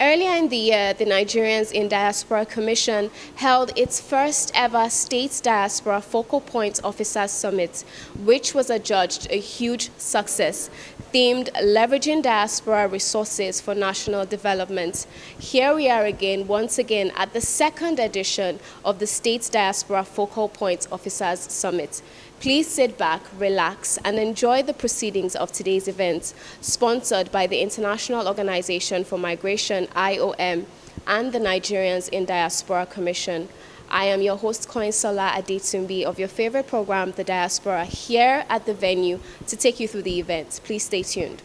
Earlier in the year, the Nigerians in Diaspora Commission held its first ever State Diaspora Focal Point Officers Summit, which was adjudged a huge success, themed Leveraging Diaspora Resources for National Development. Here we are again, once again, at the second edition of the State Diaspora Focal Point Officers Summit. Please sit back, relax, and enjoy the proceedings of today's event, sponsored by the International Organization for Migration, IOM, and the Nigerians in Diaspora Commission. I am your host, Koinsola Adetumbi, of your favorite program, The Diaspora, here at the venue to take you through the event. Please stay tuned.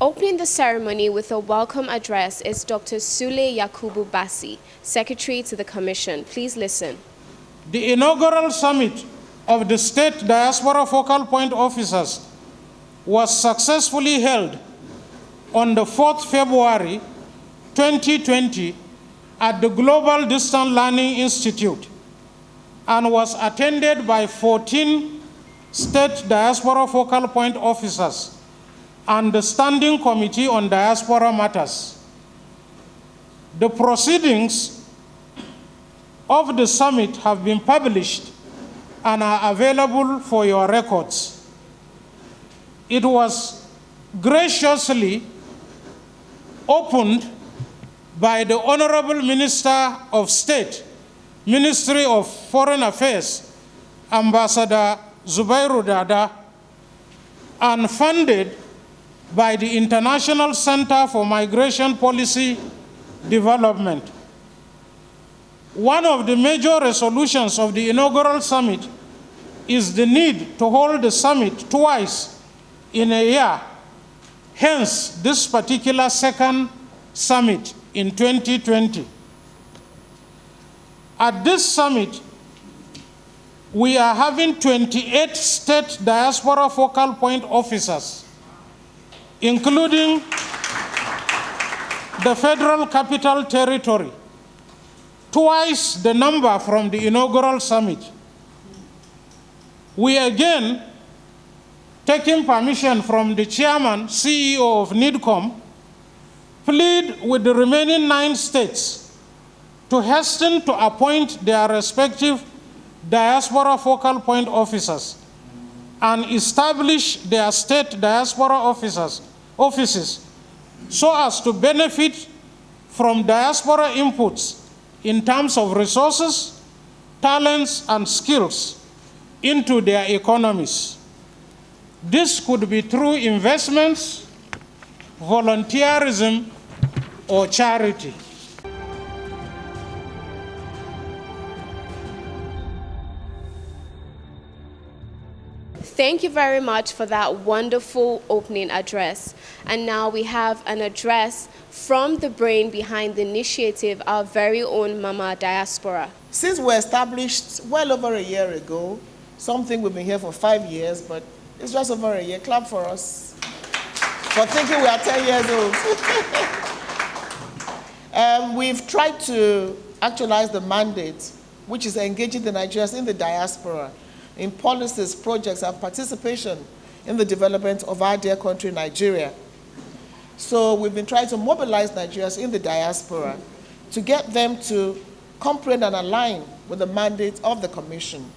Opening the ceremony with a welcome address is Dr. Sule Yakubu Bassi, Secretary to the Commission. Please listen. The inaugural summit of the State Diaspora Focal Point Officers was successfully held on the 4th February 2020 at the Global Distance Learning Institute and was attended by 14 State Diaspora Focal Point Officers and the Standing Committee on Diaspora Matters. The proceedings of the summit have been published and are available for your records. It was graciously opened by the Honorable Minister of State, Ministry of Foreign Affairs, Ambassador Zubairu Dada, and funded by the International Center for Migration Policy Development. One of the major resolutions of the inaugural summit is the need to hold the summit twice in a year, hence this particular second summit in 2020. At this summit, we are having 28 state diaspora focal point officers, including the Federal Capital Territory, twice the number from the inaugural summit. We again, taking permission from the chairman, CEO of NIDCOM, plead with the remaining 9 states to hasten to appoint their respective diaspora focal point officers and establish their state diaspora offices so as to benefit from diaspora inputs in terms of resources, talents, and skills into their economies. This could be through investments, volunteerism, or charity. Thank you very much for that wonderful opening address. And now we have an address from the brain behind the initiative, our very own Mama Diaspora. Since we were established well over a year ago, something we've been here for 5 years, but it's just over a year. Clap for us for thinking we are 10 years old. We've tried to actualize the mandate, which is engaging the Nigerians in the diaspora in policies, projects, and participation in the development of our dear country, Nigeria. So we've been trying to mobilize Nigerians in the diaspora to get them to comprehend and align with the mandate of the Commission.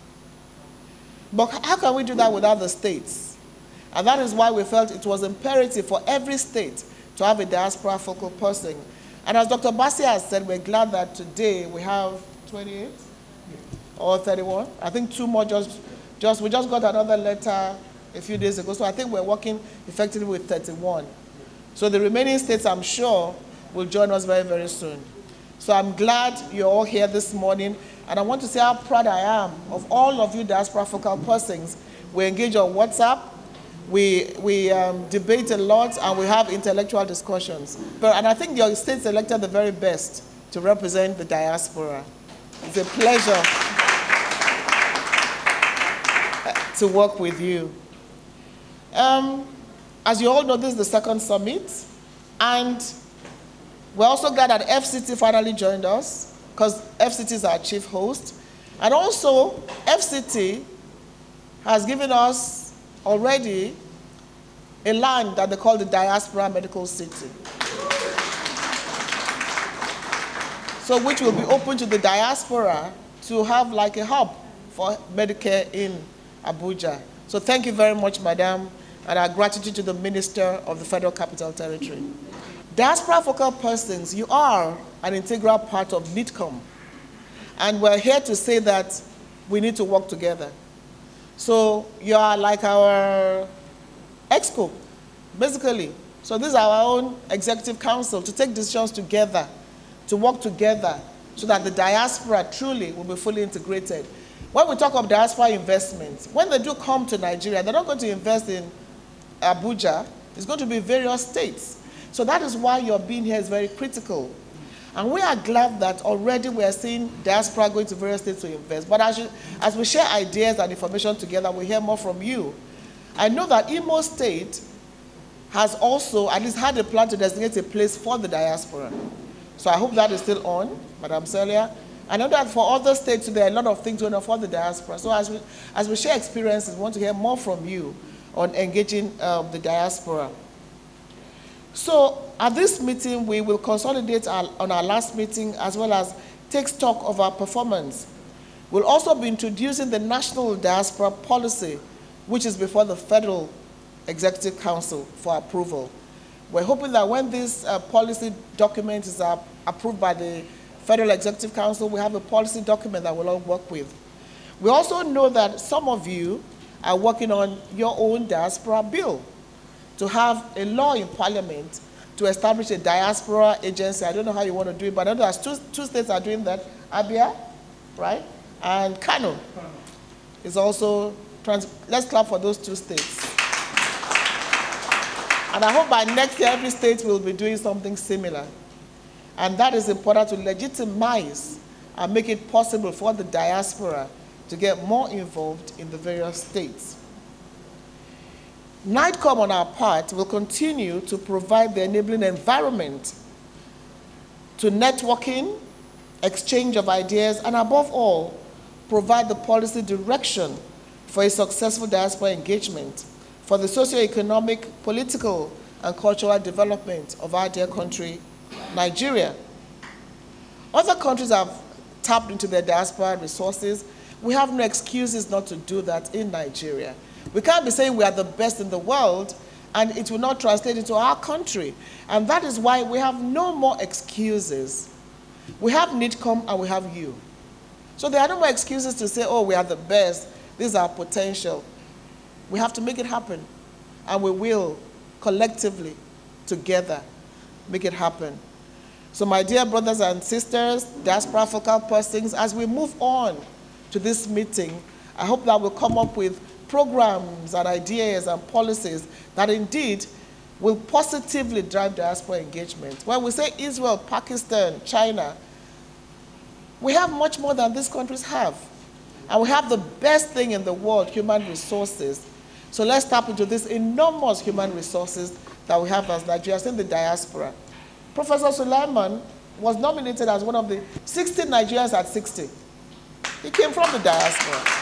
But how can we do that without the states? And that is why we felt it was imperative for every state to have a diaspora focal person. And as Dr. Bassi has said, we're glad that today we have 28 or 31. I think 2 more we just got another letter a few days ago. So I think we're working effectively with 31. So the remaining states, I'm sure, will join us very, very soon. So I'm glad you're all here this morning. And I want to say how proud I am of all of you diaspora focal persons. We engage on WhatsApp. We debate a lot, and we have intellectual discussions. And I think your state selected the very best to represent the diaspora. It's a pleasure to work with you. As you all know, this is the second summit, and we're also glad that FCT finally joined us, because FCT is our chief host. And also, FCT has given us already a land that they call the Diaspora Medical City. So which will be open to the diaspora to have like a hub for Medicare in Abuja. So thank you very much, Madam, and our gratitude to the Minister of the Federal Capital Territory. Diaspora focal persons, you are an integral part of NITCOM. And we're here to say that we need to work together. So you are like our EXCO, basically. So this is our own executive council to take decisions together, to work together, so that the diaspora truly will be fully integrated. When we talk of diaspora investments, when they do come to Nigeria, they're not going to invest in Abuja. It's going to be various states. So that is why your being here is very critical. And we are glad that already we are seeing diaspora going to various states to invest. But as we share ideas and information together, we hear more from you. I know that Imo State has also at least had a plan to designate a place for the diaspora. So I hope that is still on, Madam Celia. I know that for other states, there are a lot of things going on for the diaspora. So as we share experiences, we want to hear more from you on engaging the diaspora. So at this meeting, we will consolidate on our last meeting as well as take stock of our performance. We'll also be introducing the National Diaspora Policy, which is before the Federal Executive Council for approval. We're hoping that when this policy document is approved by the Federal Executive Council, we have a policy document that we'll all work with. We also know that some of you are working on your own diaspora bill to have a law in Parliament to establish a diaspora agency. I don't know how you want to do it, but I know there's two states are doing that. Abia, right? And Kano is also, let's clap for those two states. And I hope by next year, every state will be doing something similar. And that is important to legitimize and make it possible for the diaspora to get more involved in the various states. NITCOM, on our part, will continue to provide the enabling environment to networking, exchange of ideas, and above all, provide the policy direction for a successful diaspora engagement for the socio-economic, political, and cultural development of our dear country, Nigeria. Other countries have tapped into their diaspora resources. We have no excuses not to do that in Nigeria. We can't be saying we are the best in the world and it will not translate into our country. And that is why we have no more excuses. We have NITCOM and we have you. So there are no more excuses to say, oh, we are the best. This is our potential. We have to make it happen. And we will collectively, together, make it happen. So my dear brothers and sisters, diaspora focal persons, as we move on to this meeting, I hope that we'll come up with programs and ideas and policies that indeed will positively drive diaspora engagement. When we say Israel, Pakistan, China, we have much more than these countries have. And we have the best thing in the world, human resources. So let's tap into these enormous human resources that we have as Nigerians in the diaspora. Professor Sulaiman was nominated as one of the 60 Nigerians at 60. He came from the diaspora.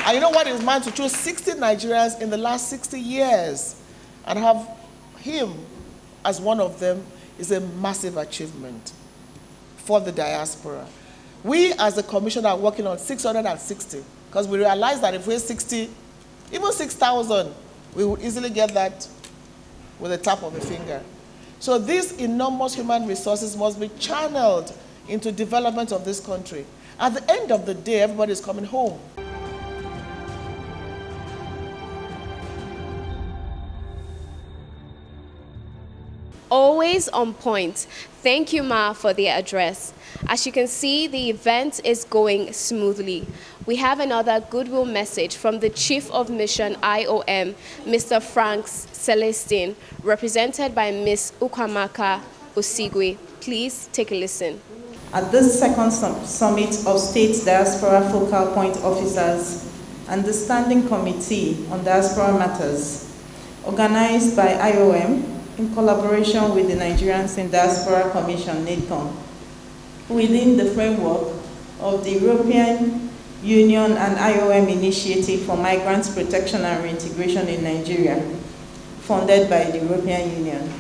And you know what it meant to choose 60 Nigerians in the last 60 years and have him as one of them is a massive achievement for the diaspora. We as a commission are working on 660 because we realize that if we're 60, even 6,000, we would easily get that with a tap of a finger. So these enormous human resources must be channeled into development of this country. At the end of the day, everybody is coming home. Always on point. Thank you, Ma, for the address. As you can see, the event is going smoothly. We have another goodwill message from the Chief of Mission IOM, Mr. Frank Celestine, represented by Ms. Ukwamaka Osigwe. Please take a listen. At this second summit of State Diaspora Focal Point Officers and the Standing Committee on Diaspora Matters, organized by IOM, in collaboration with the Nigerians in Diaspora Commission, NITCOM, within the framework of the European Union and IOM Initiative for Migrants Protection and Reintegration in Nigeria, funded by the European Union.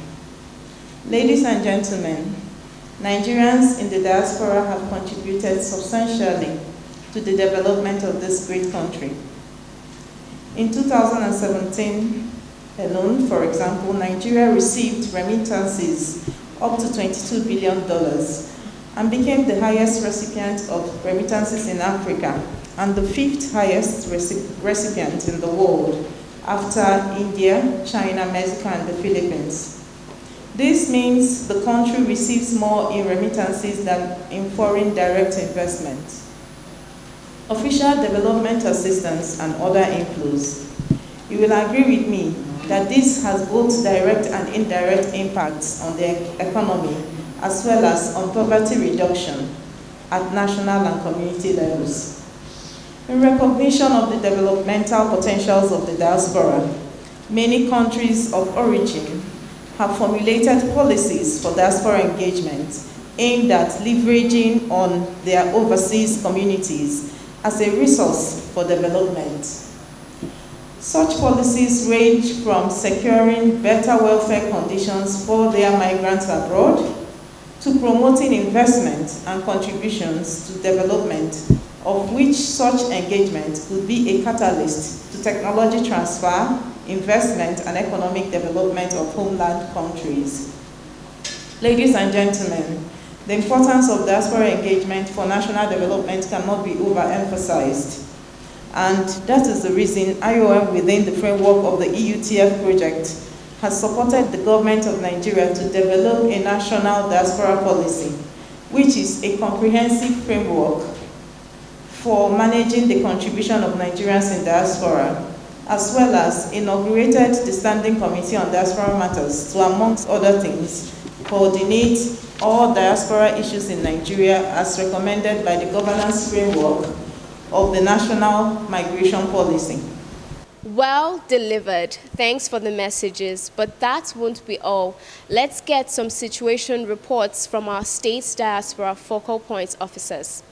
Ladies and gentlemen, Nigerians in the diaspora have contributed substantially to the development of this great country. In 2017 alone, for example, Nigeria received remittances up to $22 billion and became the highest recipient of remittances in Africa and the 5th highest recipient in the world after India, China, Mexico, and the Philippines. This means the country receives more in remittances than in foreign direct investment. Official development assistance and other inflows. You will agree with me that this has both direct and indirect impacts on the economy as well as on poverty reduction at national and community levels. In recognition of the developmental potentials of the diaspora, many countries of origin have formulated policies for diaspora engagement aimed at leveraging on their overseas communities as a resource for development. Such policies range from securing better welfare conditions for their migrants abroad to promoting investment and contributions to development, of which such engagement could be a catalyst to technology transfer, investment, and economic development of homeland countries. Ladies and gentlemen, the importance of diaspora engagement for national development cannot be overemphasized. And that is the reason IOM, within the framework of the EUTF project, has supported the government of Nigeria to develop a national diaspora policy, which is a comprehensive framework for managing the contribution of Nigerians in diaspora, as well as inaugurated the Standing Committee on Diaspora Matters to, amongst other things, coordinate all diaspora issues in Nigeria as recommended by the governance framework of the National Migration Policy. Well delivered. Thanks for the messages, but that won't be all. Let's get some situation reports from our state's diaspora focal point officers.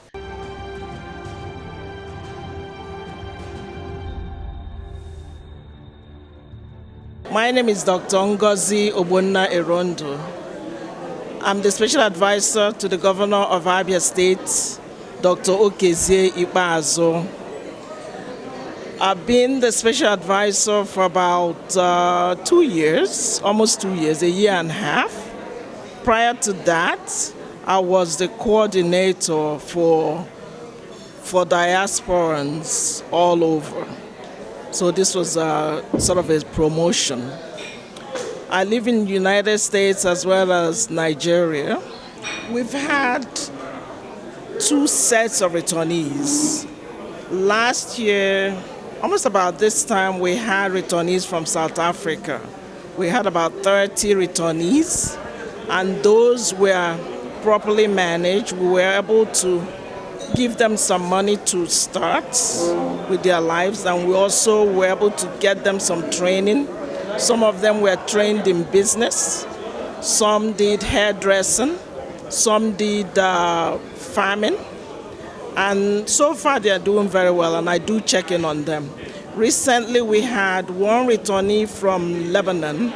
My name is Dr. Ngozi Ogbonna Erondo. I'm the special advisor to the governor of Abia State, Dr. Okezie Ikpeazu. I've been the special advisor for about 2 years, almost 2 years, a year and a half. Prior to that, I was the coordinator for diasporans all over. So this was sort of a promotion. I live in the United States as well as Nigeria. We've had 2 sets of returnees. Last year, almost about this time, we had returnees from South Africa. We had about 30 returnees, and those were properly managed. We were able to give them some money to start with their lives, and we also were able to get them some training. Some of them were trained in business, some did hairdressing, some did farming, and so far they are doing very well, and I do check in on them. Recently we had one returnee from Lebanon,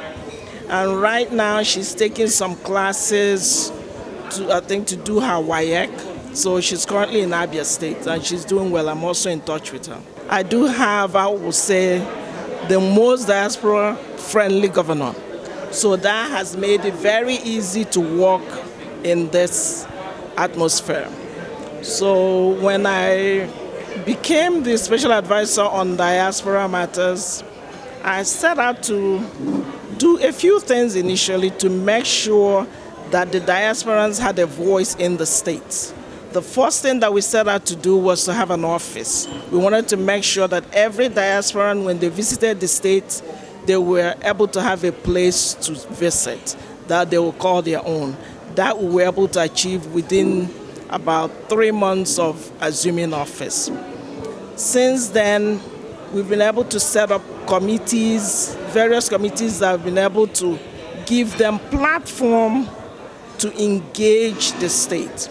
and right now she's taking some classes to do her WAEC. So she's currently in Abia State and she's doing well. I'm also in touch with her. I do have, I would say, the most diaspora-friendly governor. So that has made it very easy to work in this atmosphere. So when I became the special advisor on diaspora matters, I set out to do a few things initially to make sure that the diasporans had a voice in the states. The first thing that we set out to do was to have an office. We wanted to make sure that every diasporan, when they visited the States, they were able to have a place to visit that they will call their own. That we were able to achieve within about 3 months of assuming office. Since then, we've been able to set up committees, various committees that have been able to give them platform to engage the state.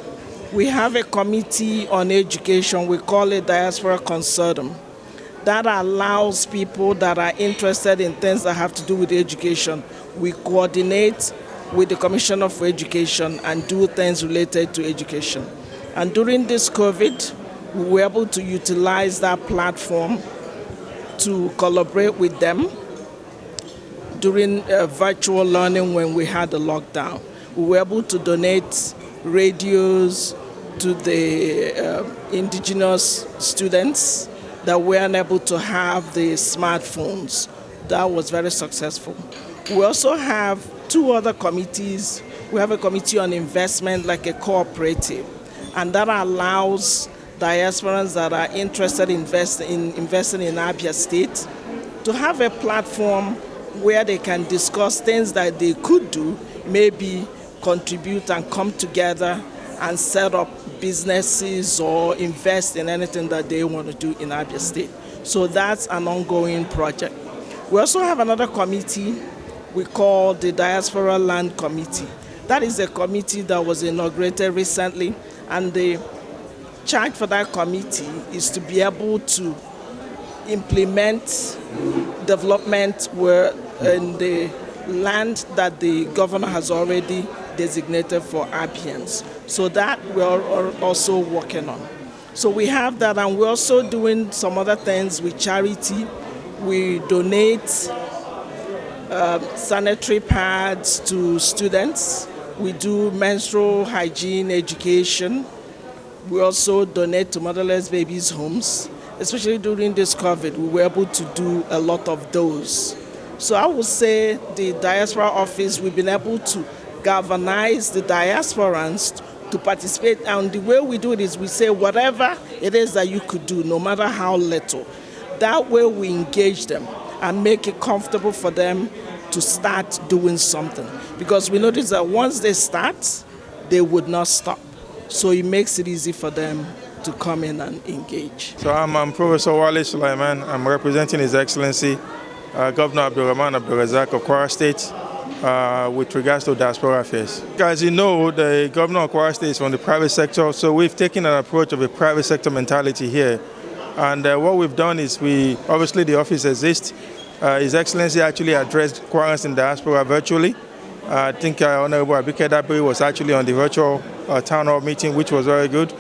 We have a committee on education, we call it Diaspora Consortium, that allows people that are interested in things that have to do with education. We coordinate with the Commissioner for Education and do things related to education. And during this COVID, we were able to utilize that platform to collaborate with them during virtual learning when we had the lockdown. We were able to donate radios to the indigenous students that were unable to have the smartphones. That was very successful. We also have two other committees. We have a committee on investment, like a cooperative, and that allows diasporans that are interested in investing in Abia State to have a platform where they can discuss things that they could do, maybe contribute and come together and set up businesses or invest in anything that they want to do in Abia State. So that's an ongoing project. We also have another committee we call the Diaspora Land Committee. That is a committee that was inaugurated recently, and the charge for that committee is to be able to implement development where in the land that the governor has already designated for Abians. So that we're also working on. So we have that, and we're also doing some other things with charity. We donate sanitary pads to students. We do menstrual hygiene education. We also donate to motherless babies' homes. Especially during this COVID, we were able to do a lot of those. So I would say the Diaspora Office, we've been able to galvanize the diasporans to participate. And the way we do it is we say whatever it is that you could do, no matter how little. That way we engage them and make it comfortable for them to start doing something. Because we notice that once they start, they would not stop. So it makes it easy for them to come in and engage. So I'm Professor Wale Sulaiman. I'm representing His Excellency Governor Abdulrahman Abdulrazak of Kwara State with regards to diaspora affairs. As you know, the Governor of Kwara State is from the private sector, so we've taken an approach of a private sector mentality here. And what we've done is obviously the office exists. His Excellency actually addressed Kwarans in diaspora virtually. I think Honorable Abike Dabiri was actually on the virtual town hall meeting, which was very good.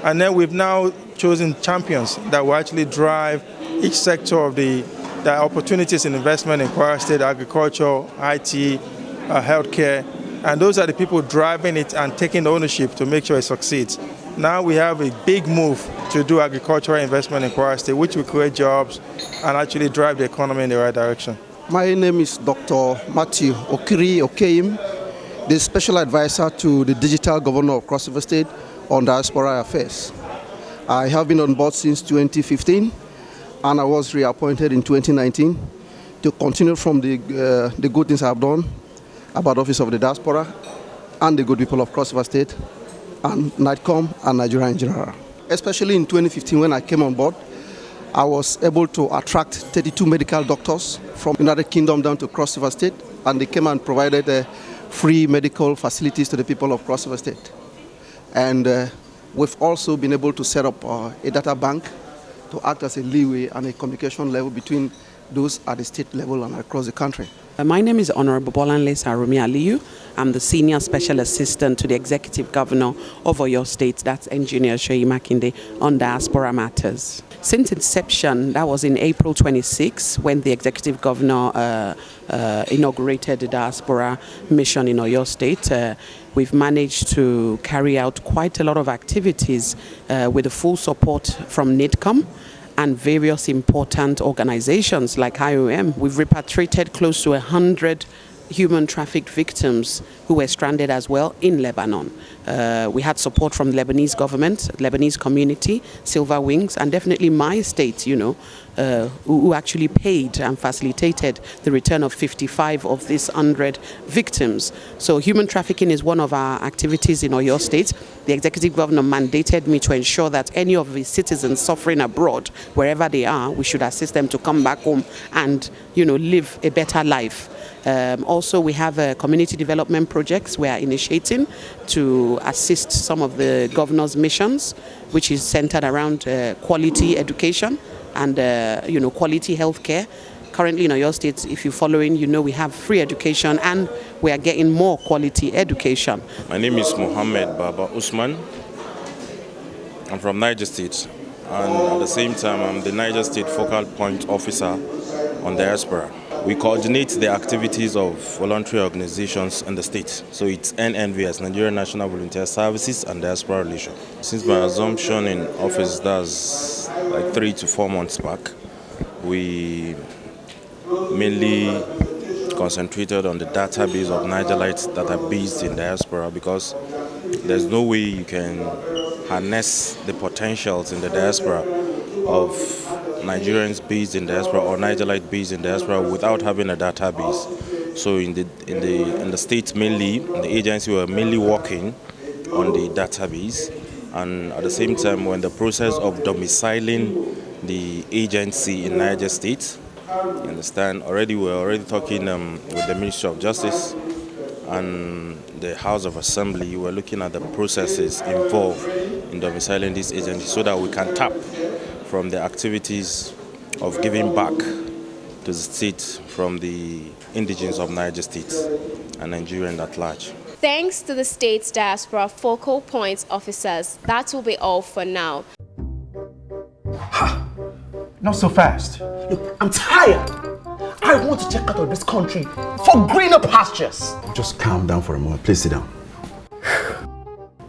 And then we've now chosen champions that will actually drive each sector of the opportunities in investment in Kwara State, agriculture, IT, healthcare. And those are the people driving it and taking ownership to make sure it succeeds. Now we have a big move to do agricultural investment in Kwara State, which will create jobs and actually drive the economy in the right direction. My name is Dr. Matthew Okiri Okeim, the Special Advisor to the Digital Governor of Cross River State on Diaspora Affairs. I have been on board since 2015, and I was reappointed in 2019 to continue from the good things I've done about the Office of the Diaspora and the good people of Cross River State and NITCOM and Nigeria in general. Especially in 2015 when I came on board, I was able to attract 32 medical doctors from the United Kingdom down to Cross River State, and they came and provided free medical facilities to the people of Cross River State. And we've also been able to set up a data bank to act as a leeway and a communication level between those at the state level and across the country. My name is Honorable Bolanle Sarumi Aliyu. I'm the Senior Special Assistant to the Executive Governor of Oyo State, that's Engineer Seyi Makinde, on diaspora matters. Since inception, that was in April 26, when the Executive Governor inaugurated the diaspora mission in Oyo State. We've managed to carry out quite a lot of activities with the full support from NITCOM and various important organizations like IOM. We've repatriated close to 100 human trafficked victims who were stranded as well in Lebanon. We had support from the Lebanese government, Lebanese community, Silver Wings, and definitely my state, who actually paid and facilitated the return of 55 of these 100 victims. So human trafficking is one of our activities in Oyo State. The executive governor mandated me to ensure that any of the citizens suffering abroad, wherever they are, we should assist them to come back home and, live a better life. Also, we have community development projects we are initiating to assist some of the governor's missions, which is centered around quality education and quality healthcare. Currently in Oyo State, if you're following, we have free education and we are getting more quality education. My name is Mohammed Baba Usman. I'm from Niger State, and at the same time, I'm the Niger State Focal Point Officer on Diaspora. We coordinate the activities of voluntary organizations in the state. So it's NNVS, Nigerian National Volunteer Services, and Diaspora Relations. Since my assumption in office, that's like 3 to 4 months back, we mainly concentrated on the database of Nigerites that are based in diaspora, because there's no way you can harness the potentials in the diaspora of Nigerians based in diaspora or Nigerite based in diaspora without having a database. So in the state mainly, the agency were mainly working on the database, and at the same time we're in the process of domiciling the agency in Niger State. You understand? We're already talking with the Ministry of Justice and the House of Assembly. We're looking at the processes involved in domiciling this agency so that we can tap from the activities of giving back to the state from the indigenes of Niger State and Nigerians at large. Thanks to the state's diaspora focal point officers, that will be all for now. Not so fast. Look, I'm tired. I want to check out of this country for greener pastures. Just calm down for a moment. Please sit down.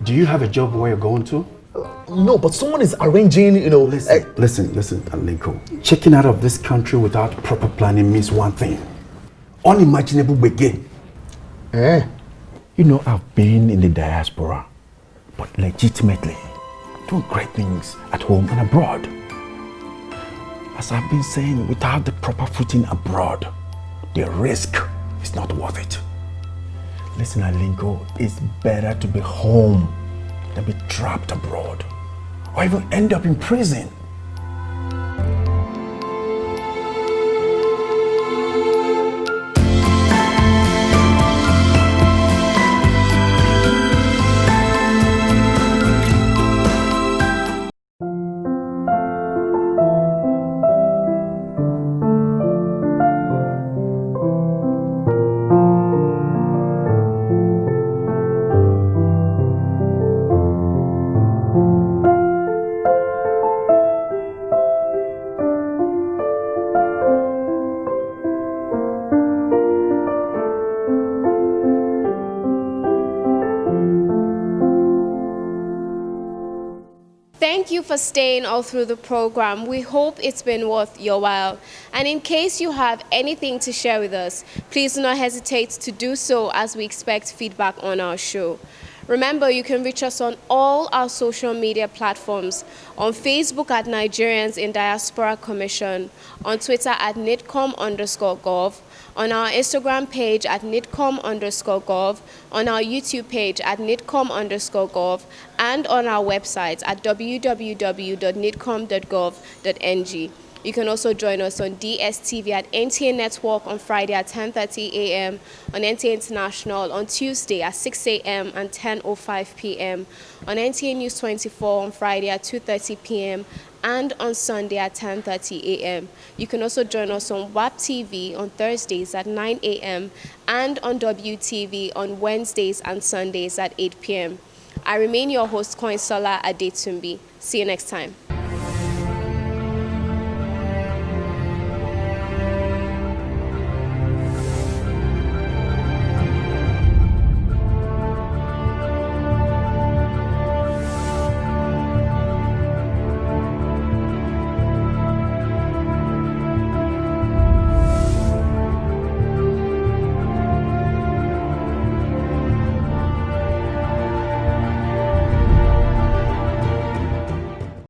Do you have a job where you're going to? No, but someone is arranging, Listen, Alinko. Checking out of this country without proper planning means one thing. Unimaginable begin. I've been in the diaspora, but legitimately doing great things at home and abroad. As I've been saying, without the proper footing abroad, the risk is not worth it. Listen, Alinko, it's better to be home than be trapped abroad, or even end up in prison. Thank you for staying all through the program. We hope it's been worth your while. And in case you have anything to share with us, please do not hesitate to do so, as we expect feedback on our show. Remember, you can reach us on all our social media platforms: on Facebook at Nigerians in Diaspora Commission, on Twitter at nidcom_gov, on our Instagram page at nidcom_gov, on our YouTube page at nidcom_gov, and on our website at www.nidcom.gov.ng. You can also join us on DSTV at NTA Network on Friday at 10:30 a.m., on NTA International on Tuesday at 6 a.m. and 10:05 p.m., on NTA News 24 on Friday at 2:30 p.m., and on Sunday at 10:30 a.m. You can also join us on WAP TV on Thursdays at 9 a.m. and on WTV on Wednesdays and Sundays at 8 p.m. I remain your host, Koinsola Adetumbi. See you next time.